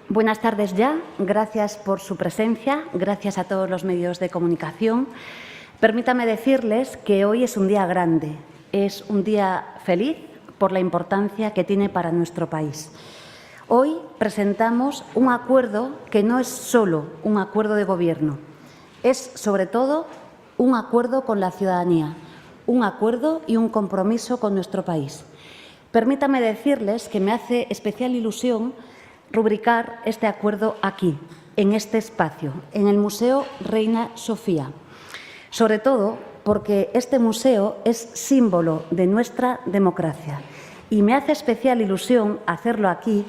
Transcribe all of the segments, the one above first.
Buenas tardes ya. Gracias por su presencia. Gracias a todos los medios de comunicación. Permítame decirles que hoy es un día grande. Es un día feliz por la importancia que tiene para nuestro país. Hoy presentamos un acuerdo que no es solo un acuerdo de gobierno. Es, sobre todo, un acuerdo con la ciudadanía, un acuerdo y un compromiso con nuestro país. Permítame decirles que me hace especial ilusión rubricar este acuerdo aquí, en este espacio, en el Museo Reina Sofía. Sobre todo porque este museo es símbolo de nuestra democracia y me hace especial ilusión hacerlo aquí,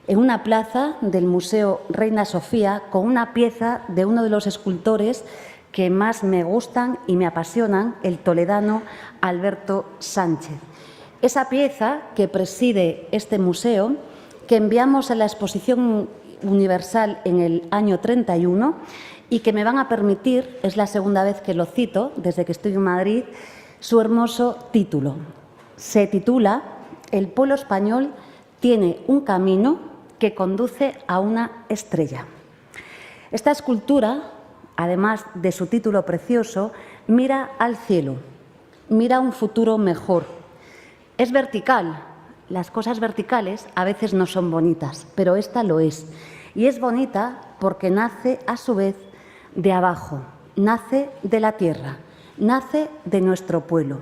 en una plaza del Museo Reina Sofía, con una pieza de uno de los escultores que más me gustan y me apasionan, el toledano Alberto Sánchez. Esa pieza que preside este museo, que enviamos a la Exposición Universal en el año 31 y que me van a permitir, es la segunda vez que lo cito desde que estoy en Madrid, su hermoso título. Se titula «El pueblo español tiene un camino que conduce a una estrella». Esta escultura, además de su título precioso, mira al cielo, mira un futuro mejor. Es vertical. Las cosas verticales a veces no son bonitas, pero esta lo es. Y es bonita porque nace, a su vez, de abajo, nace de la tierra, nace de nuestro pueblo.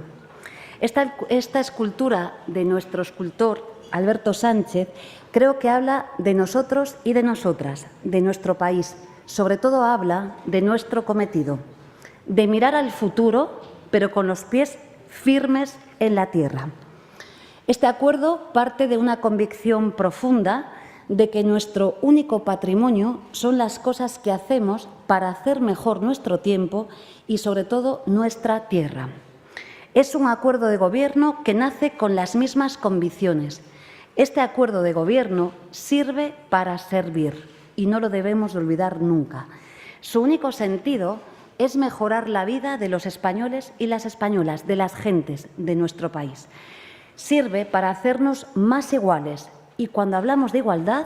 Esta escultura de nuestro escultor, Alberto Sánchez, creo que habla de nosotros y de nosotras, de nuestro país. Sobre todo habla de nuestro cometido, de mirar al futuro, pero con los pies firmes en la tierra. Este acuerdo parte de una convicción profunda de que nuestro único patrimonio son las cosas que hacemos para hacer mejor nuestro tiempo y, sobre todo, nuestra tierra. Es un acuerdo de gobierno que nace con las mismas convicciones. Este acuerdo de gobierno sirve para servir y no lo debemos de olvidar nunca. Su único sentido es mejorar la vida de los españoles y las españolas, de las gentes de nuestro país. Sirve para hacernos más iguales y cuando hablamos de igualdad,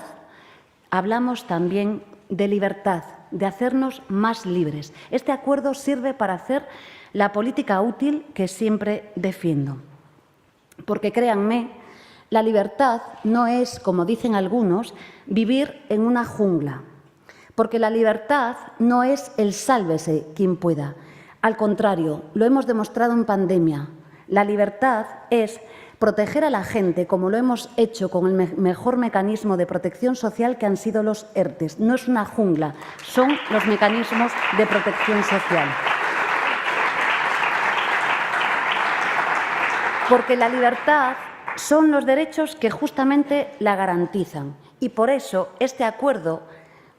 hablamos también de libertad, de hacernos más libres. Este acuerdo sirve para hacer la política útil que siempre defiendo. Porque créanme, la libertad no es, como dicen algunos, vivir en una jungla. Porque la libertad no es el sálvese quien pueda. Al contrario, lo hemos demostrado en pandemia. La libertad es proteger a la gente, como lo hemos hecho con el mejor mecanismo de protección social que han sido los ERTEs. No es una jungla, son los mecanismos de protección social. Porque la libertad son los derechos que justamente la garantizan. Y por eso este acuerdo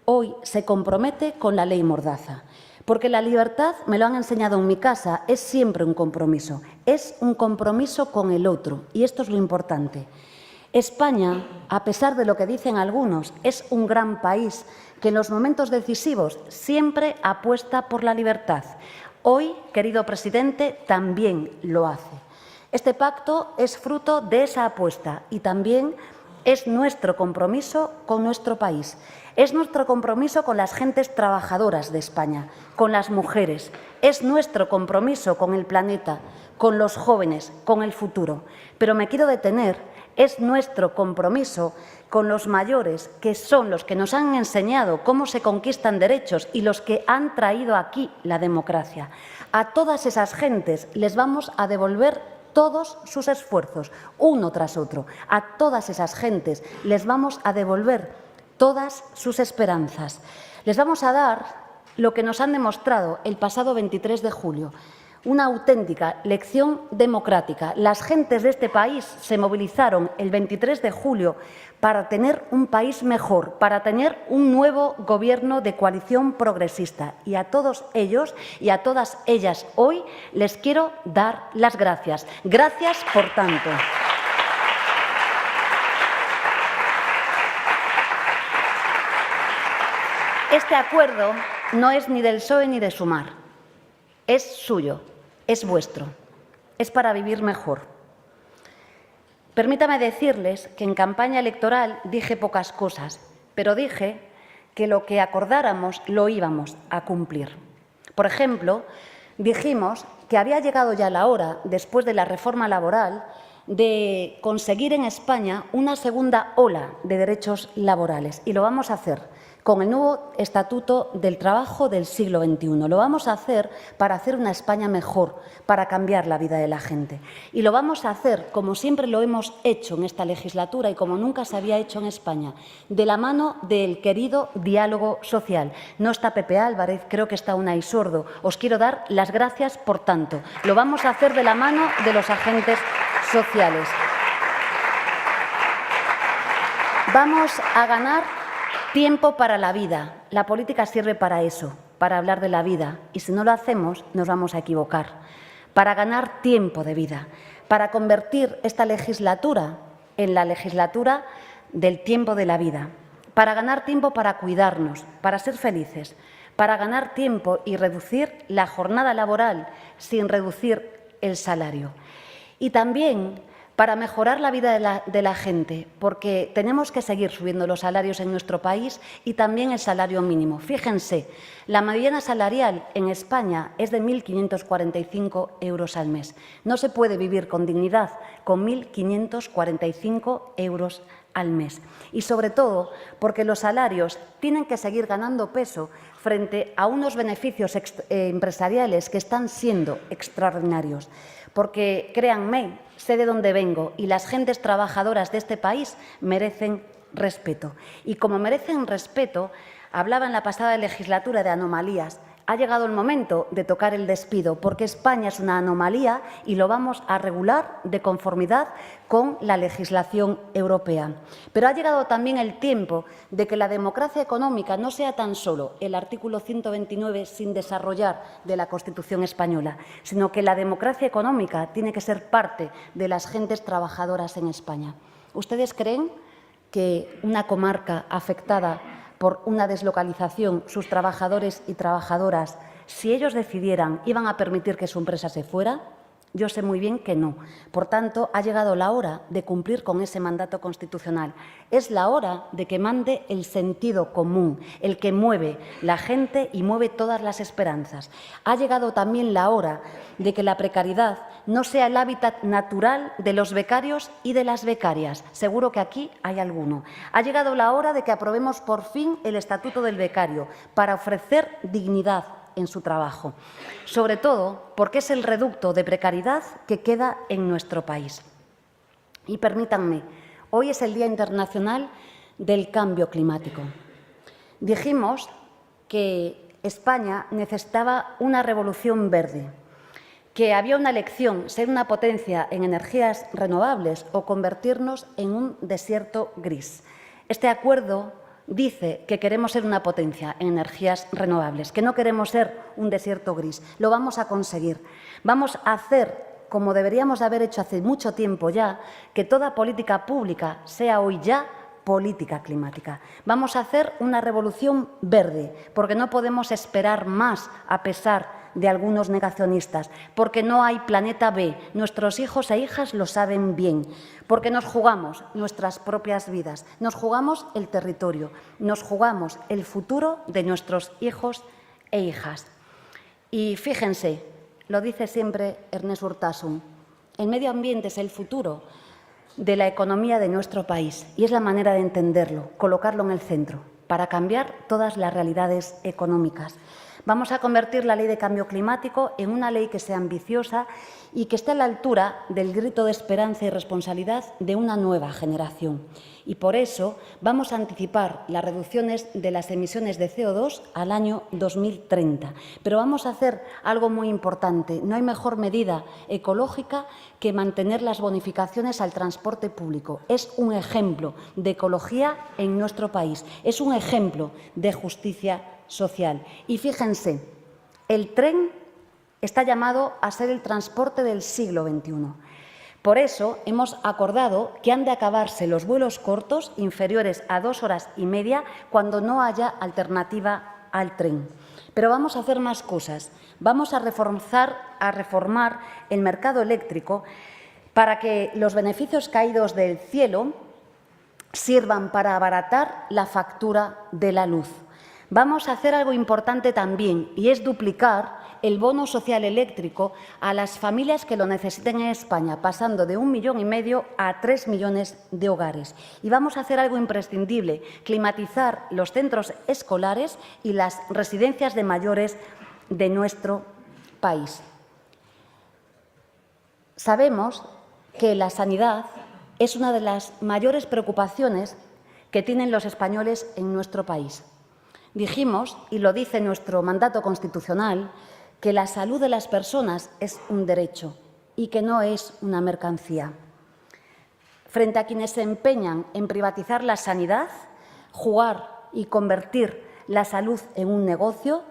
hoy se compromete con la ley Mordaza. Porque la libertad, me lo han enseñado en mi casa, es siempre un compromiso. Es un compromiso con el otro. Y esto es lo importante. España, a pesar de lo que dicen algunos, es un gran país que en los momentos decisivos siempre apuesta por la libertad. Hoy, querido presidente, también lo hace. Este pacto es fruto de esa apuesta y también es nuestro compromiso con nuestro país. Es nuestro compromiso con las gentes trabajadoras de España, con las mujeres. Es nuestro compromiso con el planeta, con los jóvenes, con el futuro. Pero me quiero detener, es nuestro compromiso con los mayores, que son los que nos han enseñado cómo se conquistan derechos y los que han traído aquí la democracia. A todas esas gentes les vamos a devolver todos sus esfuerzos, uno tras otro. A todas esas gentes les vamos a devolver todas sus esperanzas. Les vamos a dar lo que nos han demostrado el pasado 23 de julio, una auténtica lección democrática. Las gentes de este país se movilizaron el 23 de julio para tener un país mejor, para tener un nuevo gobierno de coalición progresista. Y a todos ellos y a todas ellas hoy les quiero dar las gracias. Gracias por tanto. Este acuerdo no es ni del PSOE ni de Sumar. Es suyo, es vuestro. Es para vivir mejor. Permítame decirles que en campaña electoral dije pocas cosas, pero dije que lo que acordáramos lo íbamos a cumplir. Por ejemplo, dijimos que había llegado ya la hora, después de la reforma laboral, de conseguir en España una segunda ola de derechos laborales. Y lo vamos a hacer con el nuevo Estatuto del Trabajo del siglo XXI. Lo vamos a hacer para hacer una España mejor, para cambiar la vida de la gente. Y lo vamos a hacer, como siempre lo hemos hecho en esta legislatura y como nunca se había hecho en España, de la mano del querido diálogo social. No está Pepe Álvarez, creo que está Unai Sordo. Os quiero dar las gracias por tanto. Lo vamos a hacer de la mano de los agentes sociales. Vamos a ganar tiempo para la vida. La política sirve para eso, para hablar de la vida. Y si no lo hacemos, nos vamos a equivocar. Para ganar tiempo de vida, para convertir esta legislatura en la legislatura del tiempo de la vida. Para ganar tiempo para cuidarnos, para ser felices. Para ganar tiempo y reducir la jornada laboral sin reducir el salario. Y también para mejorar la vida de la gente, porque tenemos que seguir subiendo los salarios en nuestro país y también el salario mínimo. Fíjense, la mediana salarial en España es de 1.545 euros al mes. No se puede vivir con dignidad con 1.545 euros al mes. Y sobre todo porque los salarios tienen que seguir ganando peso frente a unos beneficios empresariales que están siendo extraordinarios. Porque, créanme, sé de dónde vengo y las gentes trabajadoras de este país merecen respeto. Y como merecen respeto, hablaba en la pasada legislatura de anomalías. Ha llegado el momento de tocar el despido, porque España es una anomalía y lo vamos a regular de conformidad con la legislación europea. Pero ha llegado también el tiempo de que la democracia económica no sea tan solo el artículo 129 sin desarrollar de la Constitución española, sino que la democracia económica tiene que ser parte de las gentes trabajadoras en España. ¿Ustedes creen que una comarca afectada por una deslocalización, sus trabajadores y trabajadoras, si ellos decidieran, iban a permitir que su empresa se fuera? Yo sé muy bien que no. Por tanto, ha llegado la hora de cumplir con ese mandato constitucional. Es la hora de que mande el sentido común, el que mueve la gente y mueve todas las esperanzas. Ha llegado también la hora de que la precariedad no sea el hábitat natural de los becarios y de las becarias. Seguro que aquí hay alguno. Ha llegado la hora de que aprobemos por fin el Estatuto del Becario para ofrecer dignidad en su trabajo, sobre todo porque es el reducto de precariedad que queda en nuestro país. Y permítanme, hoy es el Día Internacional del Cambio Climático. Dijimos que España necesitaba una revolución verde, que había una elección, ser una potencia en energías renovables o convertirnos en un desierto gris. Este acuerdo dice que queremos ser una potencia en energías renovables, que no queremos ser un desierto gris. Lo vamos a conseguir. Vamos a hacer, como deberíamos de haber hecho hace mucho tiempo ya, que toda política pública sea hoy ya política climática. Vamos a hacer una revolución verde, porque no podemos esperar más a pesar de algunos negacionistas, porque no hay planeta B. Nuestros hijos e hijas lo saben bien, porque nos jugamos nuestras propias vidas, nos jugamos el territorio, nos jugamos el futuro de nuestros hijos e hijas. Y fíjense, lo dice siempre Ernest Urtasun, el medio ambiente es el futuro de la economía de nuestro país y es la manera de entenderlo, colocarlo en el centro, para cambiar todas las realidades económicas. Vamos a convertir la Ley de Cambio Climático en una ley que sea ambiciosa y que esté a la altura del grito de esperanza y responsabilidad de una nueva generación. Y por eso vamos a anticipar las reducciones de las emisiones de CO2 al año 2030. Pero vamos a hacer algo muy importante. No hay mejor medida ecológica que mantener las bonificaciones al transporte público. Es un ejemplo de ecología en nuestro país. Es un ejemplo de justicia social. Y fíjense, el tren está llamado a ser el transporte del siglo XXI. Por eso hemos acordado que han de acabarse los vuelos cortos inferiores a 2 horas y media cuando no haya alternativa al tren. Pero vamos a hacer más cosas. Vamos a reformar el mercado eléctrico para que los beneficios caídos del cielo sirvan para abaratar la factura de la luz. Vamos a hacer algo importante también, y es duplicar el bono social eléctrico a las familias que lo necesiten en España, pasando de 1,5 millones a 3 millones de hogares. Y vamos a hacer algo imprescindible, climatizar los centros escolares y las residencias de mayores de nuestro país. Sabemos que la sanidad es una de las mayores preocupaciones que tienen los españoles en nuestro país. Dijimos, y lo dice nuestro mandato constitucional, que la salud de las personas es un derecho y que no es una mercancía. Frente a quienes se empeñan en privatizar la sanidad, jugar y convertir la salud en un negocio,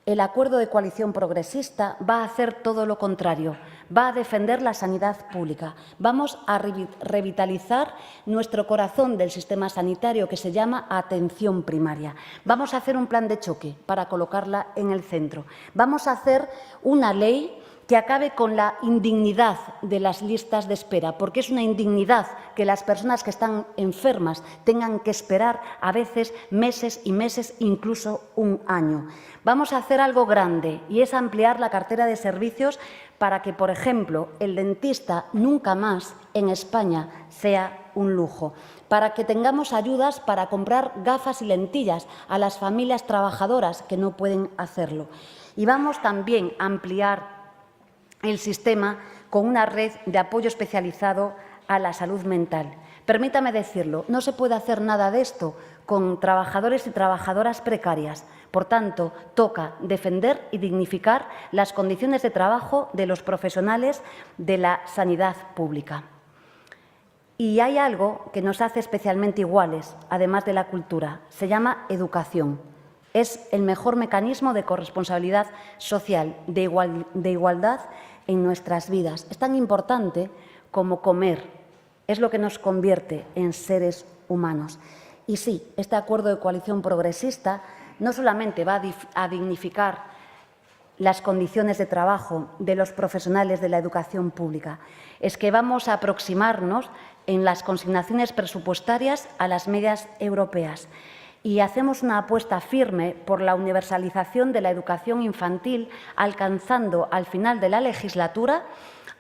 el acuerdo de coalición progresista va a hacer todo lo contrario, va a defender la sanidad pública. Vamos a revitalizar nuestro corazón del sistema sanitario, que se llama atención primaria. Vamos a hacer un plan de choque para colocarla en el centro. Vamos a hacer una ley que acabe con la indignidad de las listas de espera, porque es una indignidad que las personas que están enfermas tengan que esperar a veces meses y meses, incluso un año. Vamos a hacer algo grande, y es ampliar la cartera de servicios para que, por ejemplo, el dentista nunca más en España sea un lujo, para que tengamos ayudas para comprar gafas y lentillas a las familias trabajadoras que no pueden hacerlo. Y vamos también a ampliar el sistema con una red de apoyo especializado a la salud mental. Permítame decirlo, no se puede hacer nada de esto con trabajadores y trabajadoras precarias. Por tanto, toca defender y dignificar las condiciones de trabajo de los profesionales de la sanidad pública. Y hay algo que nos hace especialmente iguales, además de la cultura. Se llama educación. Es el mejor mecanismo de corresponsabilidad social, de igualdad en nuestras vidas. Es tan importante como comer. Es lo que nos convierte en seres humanos. Y sí, este acuerdo de coalición progresista no solamente va a dignificar las condiciones de trabajo de los profesionales de la educación pública, es que vamos a aproximarnos en las consignaciones presupuestarias a las medias europeas. Y hacemos una apuesta firme por la universalización de la educación infantil, alcanzando al final de la legislatura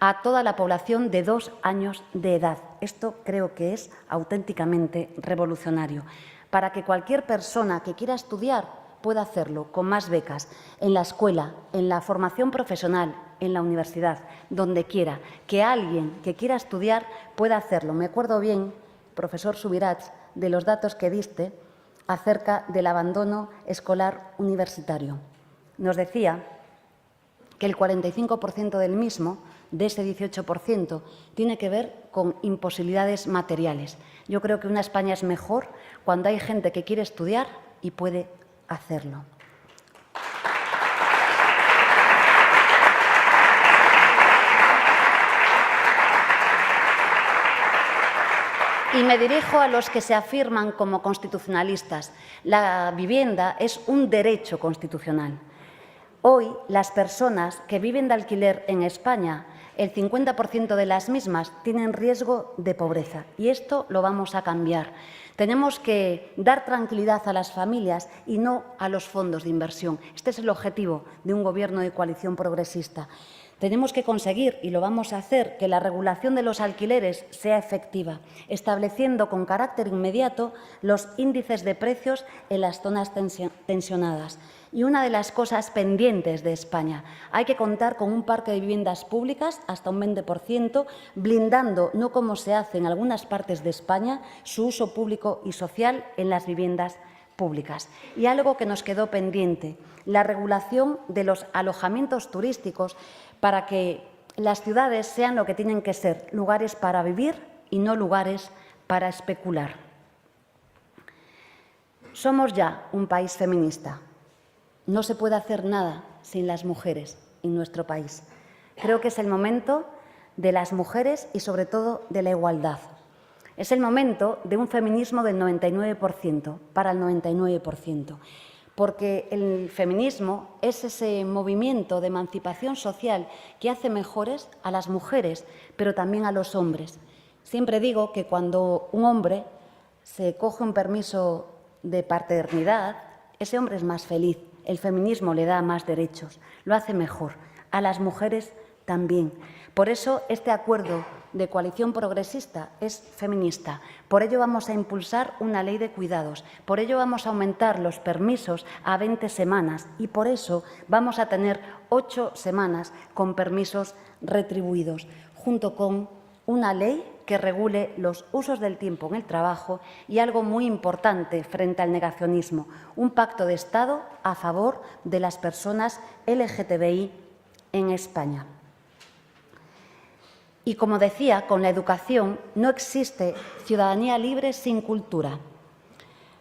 a toda la población de 2 años de edad. Esto creo que es auténticamente revolucionario, para que cualquier persona que quiera estudiar pueda hacerlo con más becas, en la escuela, en la formación profesional, en la universidad, donde quiera, que alguien que quiera estudiar pueda hacerlo. Me acuerdo bien, profesor Subirats, de los datos que diste acerca del abandono escolar universitario. Nos decía que el 45% del mismo, de ese 18%, tiene que ver con imposibilidades materiales. Yo creo que una España es mejor cuando hay gente que quiere estudiar y puede hacerlo. Y me dirijo a los que se afirman como constitucionalistas. La vivienda es un derecho constitucional. Hoy, las personas que viven de alquiler en España, el 50% de las mismas tienen riesgo de pobreza. Y esto lo vamos a cambiar. Tenemos que dar tranquilidad a las familias y no a los fondos de inversión. Este es el objetivo de un Gobierno de coalición progresista. Tenemos que conseguir, y lo vamos a hacer, que la regulación de los alquileres sea efectiva, estableciendo con carácter inmediato los índices de precios en las zonas tensionadas. Y una de las cosas pendientes de España, hay que contar con un parque de viviendas públicas hasta un 20%, blindando, no como se hace en algunas partes de España, su uso público y social en las viviendas públicas. Y algo que nos quedó pendiente, la regulación de los alojamientos turísticos para que las ciudades sean lo que tienen que ser, lugares para vivir y no lugares para especular. Somos ya un país feminista. No se puede hacer nada sin las mujeres en nuestro país. Creo que es el momento de las mujeres y, sobre todo, de la igualdad. Es el momento de un feminismo del 99%, para el 99%. porque el feminismo es ese movimiento de emancipación social que hace mejores a las mujeres, pero también a los hombres. Siempre digo que cuando un hombre se coge un permiso de paternidad, ese hombre es más feliz, el feminismo le da más derechos, lo hace mejor, a las mujeres también. Por eso este acuerdo de coalición progresista es feminista. Por ello vamos a impulsar una ley de cuidados, por ello vamos a aumentar los permisos a 20 semanas y por eso vamos a tener 8 semanas con permisos retribuidos, junto con una ley que regule los usos del tiempo en el trabajo y algo muy importante frente al negacionismo, un pacto de Estado a favor de las personas LGTBI en España. Y como decía, con la educación no existe ciudadanía libre sin cultura.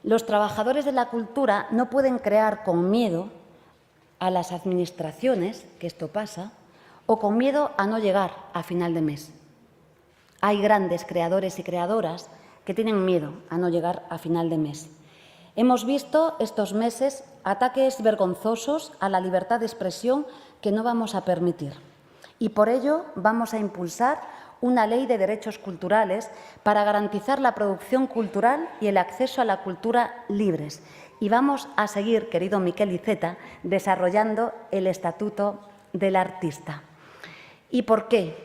Los trabajadores de la cultura no pueden crear con miedo a las administraciones, que esto pasa, o con miedo a no llegar a final de mes. Hay grandes creadores y creadoras que tienen miedo a no llegar a final de mes. Hemos visto estos meses ataques vergonzosos a la libertad de expresión que no vamos a permitir. Y por ello vamos a impulsar una ley de derechos culturales para garantizar la producción cultural y el acceso a la cultura libres. Y vamos a seguir, querido Miquel Iceta, desarrollando el Estatuto del Artista. ¿Y por qué?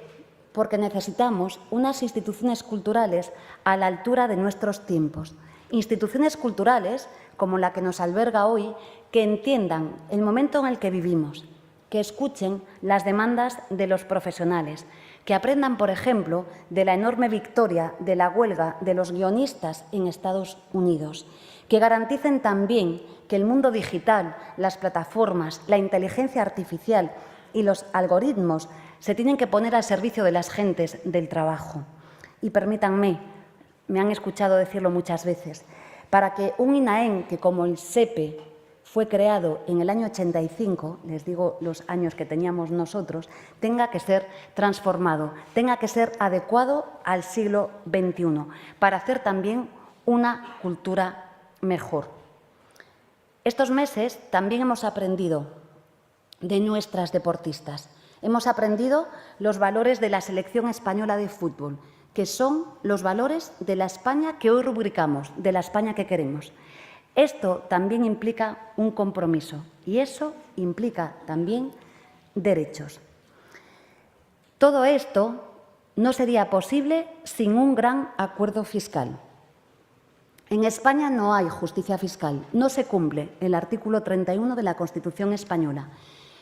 Porque necesitamos unas instituciones culturales a la altura de nuestros tiempos. Instituciones culturales, como la que nos alberga hoy, que entiendan el momento en el que vivimos, que escuchen las demandas de los profesionales, que aprendan, por ejemplo, de la enorme victoria de la huelga de los guionistas en Estados Unidos, que garanticen también que el mundo digital, las plataformas, la inteligencia artificial y los algoritmos se tienen que poner al servicio de las gentes del trabajo. Y permítanme, me han escuchado decirlo muchas veces, para que un INAEM que como el SEPE fue creado en el año 85, les digo los años que teníamos nosotros, tenga que ser transformado, tenga que ser adecuado al siglo XXI, para hacer también una cultura mejor. Estos meses también hemos aprendido de nuestras deportistas. Hemos aprendido los valores de la selección española de fútbol, que son los valores de la España que hoy rubricamos, de la España que queremos. Esto también implica un compromiso y eso implica también derechos. Todo esto no sería posible sin un gran acuerdo fiscal. En España no hay justicia fiscal, no se cumple el artículo 31 de la Constitución española.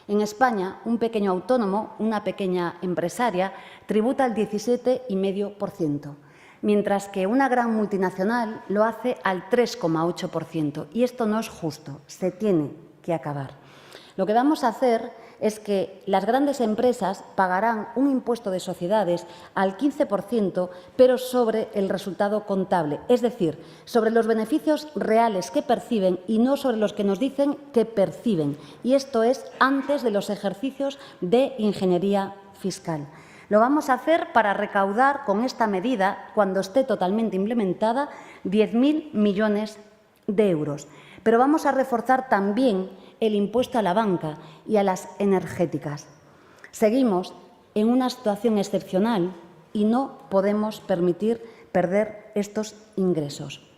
En España, un pequeño autónomo, una pequeña empresaria, tributa el 17,5%. Mientras que una gran multinacional lo hace al 3,8%. Y esto no es justo, se tiene que acabar. Lo que vamos a hacer es que las grandes empresas pagarán un impuesto de sociedades al 15%, pero sobre el resultado contable, es decir, sobre los beneficios reales que perciben y no sobre los que nos dicen que perciben. Y esto es antes de los ejercicios de ingeniería fiscal. Lo vamos a hacer para recaudar con esta medida, cuando esté totalmente implementada, 10.000 millones de euros. Pero vamos a reforzar también el impuesto a la banca y a las energéticas. Seguimos en una situación excepcional y no podemos permitir perder estos ingresos.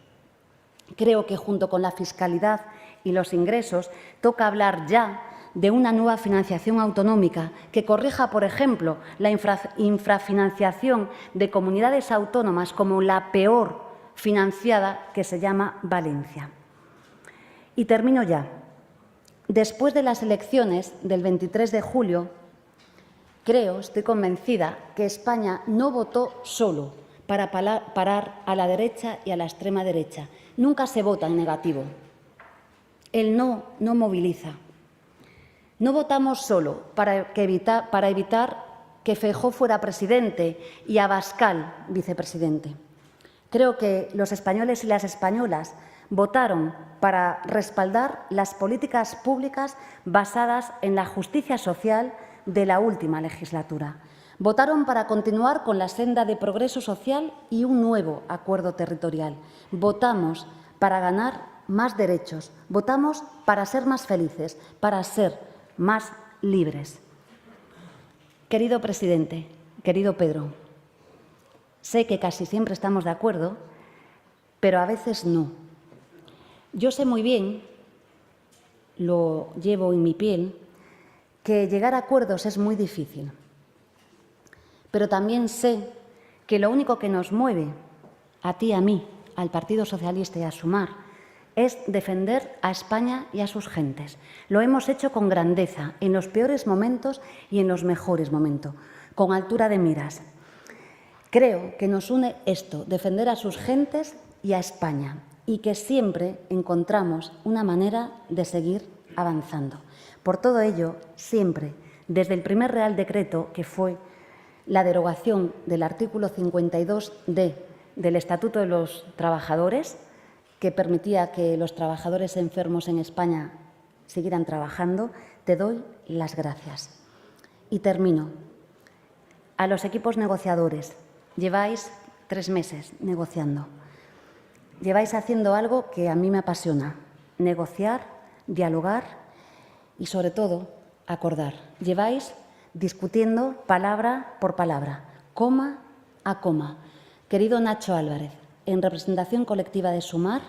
Creo que junto con la fiscalidad y los ingresos toca hablar ya de una nueva financiación autonómica que corrija, por ejemplo, la infrafinanciación de comunidades autónomas como la peor financiada, que se llama Valencia. Y termino ya. Después de las elecciones del 23 de julio, estoy convencida que España no votó solo para parar a la derecha y a la extrema derecha. Nunca se vota en negativo. El no moviliza. No votamos solo para evitar que Feijóo fuera presidente y Abascal vicepresidente. Creo que los españoles y las españolas votaron para respaldar las políticas públicas basadas en la justicia social de la última legislatura. Votaron para continuar con la senda de progreso social y un nuevo acuerdo territorial. Votamos para ganar más derechos, votamos para ser más felices, para ser más libres. Querido presidente, querido Pedro, sé que casi siempre estamos de acuerdo, pero a veces no. Yo sé muy bien, lo llevo en mi piel, que llegar a acuerdos es muy difícil. Pero también sé que lo único que nos mueve, a ti, a mí, al Partido Socialista y a Sumar, es defender a España y a sus gentes. Lo hemos hecho con grandeza, en los peores momentos y en los mejores momentos, con altura de miras. Creo que nos une esto, defender a sus gentes y a España, y que siempre encontramos una manera de seguir avanzando. Por todo ello, siempre, desde el primer Real Decreto, que fue la derogación del artículo 52d del Estatuto de los Trabajadores, que permitía que los trabajadores enfermos en España siguieran trabajando, te doy las gracias. Y termino. A los equipos negociadores, lleváis 3 meses negociando. Lleváis haciendo algo que a mí me apasiona, negociar, dialogar y, sobre todo, acordar. Lleváis discutiendo palabra por palabra, coma a coma. Querido Nacho Álvarez, en representación colectiva de Sumar,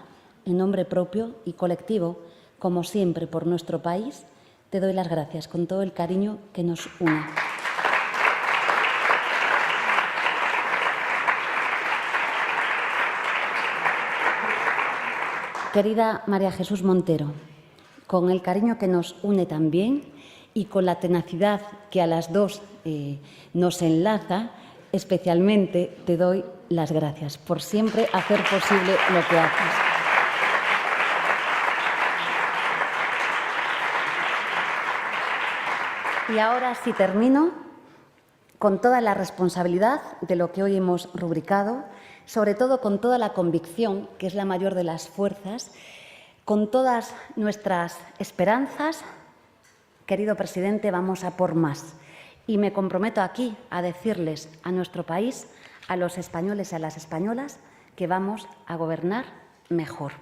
en nombre propio y colectivo, como siempre por nuestro país, te doy las gracias con todo el cariño que nos une. Querida María Jesús Montero, con el cariño que nos une también y con la tenacidad que a las dos nos enlaza, especialmente te doy las gracias por siempre hacer posible lo que haces. Y ahora sí termino con toda la responsabilidad de lo que hoy hemos rubricado, sobre todo con toda la convicción, que es la mayor de las fuerzas, con todas nuestras esperanzas. Querido presidente, vamos a por más. Y me comprometo aquí a decirles a nuestro país, a los españoles y a las españolas, que vamos a gobernar mejor.